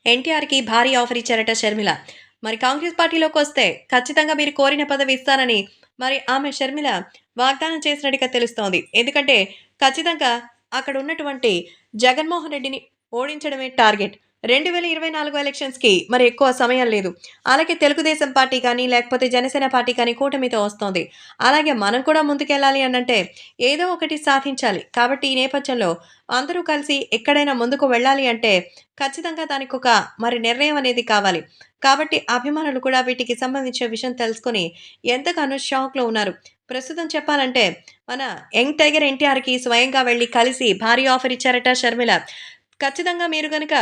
ఎన్టీఆర్‌కి భారీ ఆఫర్ ఇచ్చారట షర్మిల. మరి కాంగ్రెస్ పార్టీలోకొస్తే ఖచ్చితంగా మీరు కోరిన పదవి ఇస్తానని మరి ఆమె షర్మిల వాగ్దానం చేసినట్టుగా తెలుస్తోంది. ఎందుకంటే ఖచ్చితంగా అక్కడ ఉన్నటువంటి జగన్మోహన్ రెడ్డిని ఓడించడమే టార్గెట్. 2024 ఎలక్షన్స్‌కి మరి ఎక్కువ సమయం లేదు. అలాగే తెలుగుదేశం పార్టీ కానీ, లేకపోతే జనసేన పార్టీ కానీ కూటమితో వస్తోంది. అలాగే మనం కూడా ముందుకెళ్ళాలి అనంటే ఏదో ఒకటి సాధించాలి. కాబట్టి ఈ నేపథ్యంలో అందరూ కలిసి ఎక్కడైనా ముందుకు వెళ్ళాలి అంటే ఖచ్చితంగా దానికొక మరి నిర్ణయం అనేది కావాలి. కాబట్టి అభిమానులు కూడా వీటికి సంబంధించిన విషయం తెలుసుకొని ఎంతగానో షాక్‌లో ఉన్నారు. ప్రస్తుతం చెప్పాలంటే మన యంగ్ టైగర్ ఎన్టీఆర్‌కి స్వయంగా వెళ్లి కలిసి భారీ ఆఫర్ ఇచ్చారట షర్మిల. ఖచ్చితంగా మీరు గనక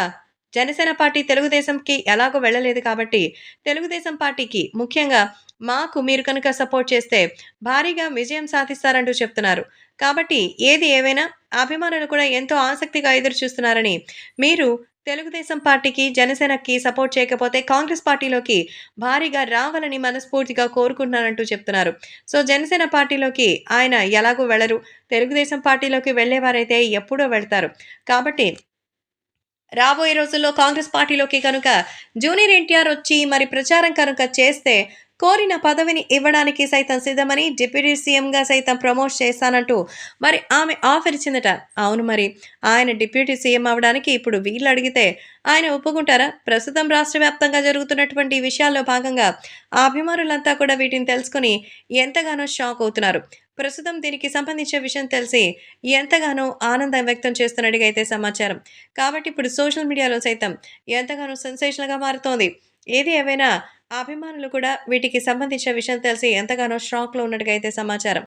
జనసేన పార్టీ తెలుగుదేశంకి ఎలాగో వెళ్ళలేదు కాబట్టి, తెలుగుదేశం పార్టీకి ముఖ్యంగా మాకు మీరు కనుక సపోర్ట్ చేస్తే భారీగా విజయం సాధిస్తారంటూ చెప్తున్నారు. కాబట్టి ఏది ఏవైనా అభిమానులు కూడా ఎంతో ఆసక్తిగా ఎదురు చూస్తున్నారని, మీరు తెలుగుదేశం పార్టీకి, జనసేనకి సపోర్ట్ చేయకపోతే కాంగ్రెస్ పార్టీలోకి భారీగా రావాలని మనస్ఫూర్తిగా కోరుకుంటున్నానంటూ చెప్తున్నారు. సో, జనసేన పార్టీలోకి ఆయన ఎలాగో వెళ్లరు. తెలుగుదేశం పార్టీలోకి వెళ్ళేవారైతే ఎప్పుడో వెళ్తారు. కాబట్టి రాబోయే రోజుల్లో కాంగ్రెస్ పార్టీలోకి కనుక జూనియర్ ఎన్టీఆర్ వచ్చి మరి ప్రచారం కనుక చేస్తే కోరిన పదవిని ఇవ్వడానికి సైతం సిద్ధమని డిప్యూటీ సీఎంగా సైతం ప్రమోట్ చేస్తానంటూ మరి ఆమె ఆఫర్ ఇచ్చిందట. అవును మరి ఆయన డిప్యూటీ సీఎం అవ్వడానికి ఇప్పుడు వీళ్ళు అడిగితే ఆయన ఒప్పుకుంటారా? ప్రస్తుతం రాష్ట్ర వ్యాప్తంగా జరుగుతున్నటువంటి ఈ విషయాల్లో భాగంగా ఆ అభిమానులంతా కూడా వీటిని తెలుసుకొని ఎంతగానో షాక్ అవుతున్నారు. ప్రస్తుతం దీనికి సంబంధించిన విషయం తెలిసి ఎంతగానో ఆనందం వ్యక్తం చేస్తున్నట్టుగా అయితే సమాచారం. కాబట్టి ఇప్పుడు సోషల్ మీడియాలో సైతం ఎంతగానో సెన్సేషనల్‌గా మారుతోంది. ఏది ఏవైనా అభిమానులు కూడా వీటికి సంబంధించిన విషయం తెలిసి ఎంతగానో షాక్‌లో ఉన్నట్టుగా అయితే సమాచారం.